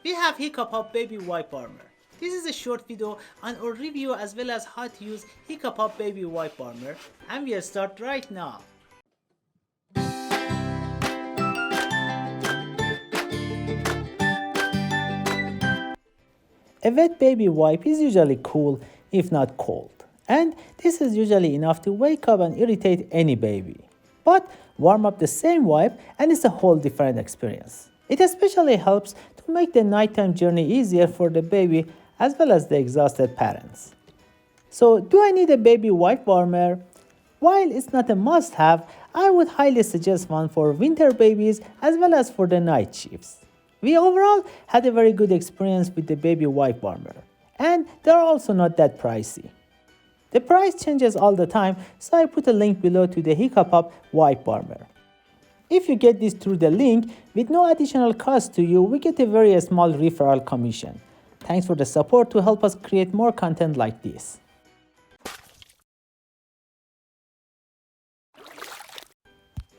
We have Hiccup Pop Baby Wipe Warmer. This is a short video on our review as well as how to use Hiccup Pop Baby Wipe Warmer, and we'll start right now. A wet baby wipe is usually cool, if not cold, and this is usually enough to wake up and irritate any baby. But warm up the same wipe and it's a whole different experience. It especially helps to make the nighttime journey easier for the baby as well as the exhausted parents. So, do I need a baby wipe warmer? While it's not a must have, I would highly suggest one for winter babies as well as for the night shifts. We overall had a very good experience with the baby wipe warmer, and they're also not that pricey. The price changes all the time, so I put a link below to the Hiccup Pop wipe warmer. If you get this through the link with no additional cost to you, we get a very small referral commission. Thanks for the support to help us create more content like this.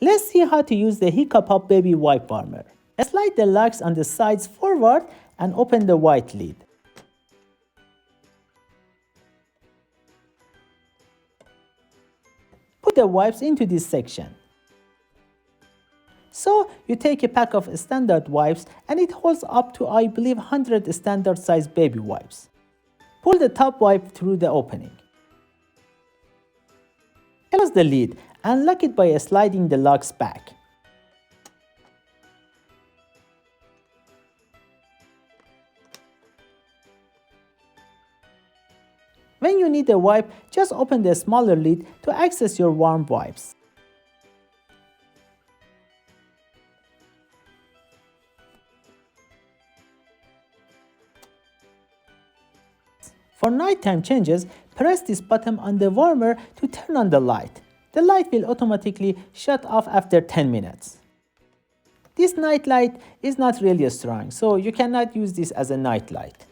Let's see how to use the Hiccup Pop Baby Wipe Warmer. Slide the locks on the sides forward and open the white lid. Put the wipes into this section. So you take a pack of standard wipes and it holds up to I believe 100 standard size baby wipes. Pull the top wipe through the opening. Close the lid and lock it by sliding the locks back. When you need a wipe, just open the smaller lid to access your warm wipes. For nighttime changes, press this button on the warmer to turn on the light. The light will automatically shut off after 10 minutes. This night light is not really strong, so you cannot use this as a night light.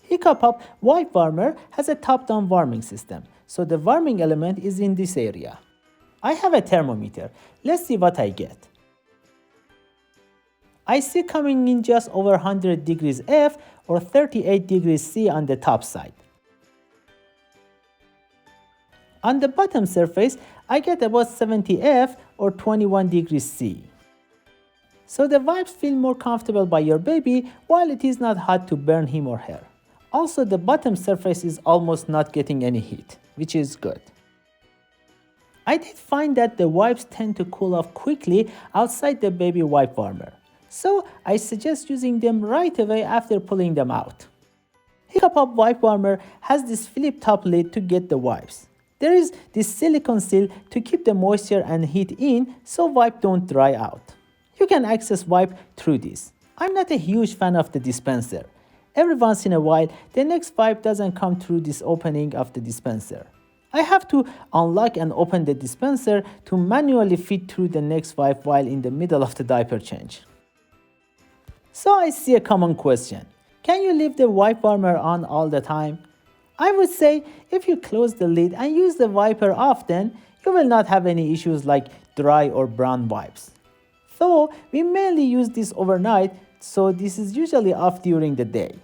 Hiccup Pop Wipe Warmer has a top-down warming system, so the warming element is in this area. I have a thermometer. Let's see what I get. I see coming in just over 100 degrees F or 38 degrees C on the top side. On the bottom surface, I get about 70 F or 21 degrees C. So the wipes feel more comfortable by your baby while it is not hot to burn him or her. Also, the bottom surface is almost not getting any heat, which is good. I did find that the wipes tend to cool off quickly outside the baby wipe warmer, so I suggest using them right away after pulling them out. Hiccup Pop Wipe Warmer has this flip top lid to get the wipes. There is this silicone seal to keep the moisture and heat in so wipe don't dry out. You can access wipe through this. I'm not a huge fan of the dispenser. Every once in a while, the next wipe doesn't come through this opening of the dispenser. I have to unlock and open the dispenser to manually feed through the next wipe while in the middle of the diaper change. So I see a common question. Can you leave the wipe warmer on all the time? I would say if you close the lid and use the wiper often, you will not have any issues like dry or brown wipes. Though we mainly use this overnight, so this is usually off during the day.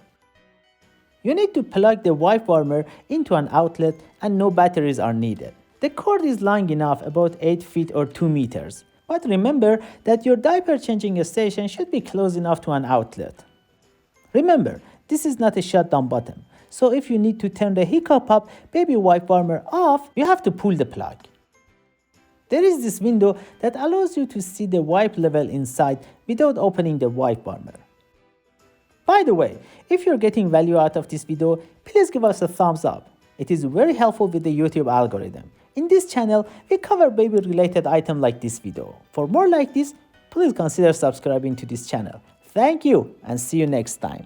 You need to plug the wipe warmer into an outlet and no batteries are needed. The cord is long enough, about 8 feet or 2 meters. But remember that your diaper changing station should be close enough to an outlet. Remember, this is not a shutdown button. So if you need to turn the Hiccup Pop Baby Wipe Warmer off, you have to pull the plug. There is this window that allows you to see the wipe level inside without opening the wipe warmer. By the way, if you're getting value out of this video, please give us a thumbs up. It is very helpful with the YouTube algorithm. In this channel, we cover baby related items like this video. For more like this, please consider subscribing to this channel. Thank you and see you next time.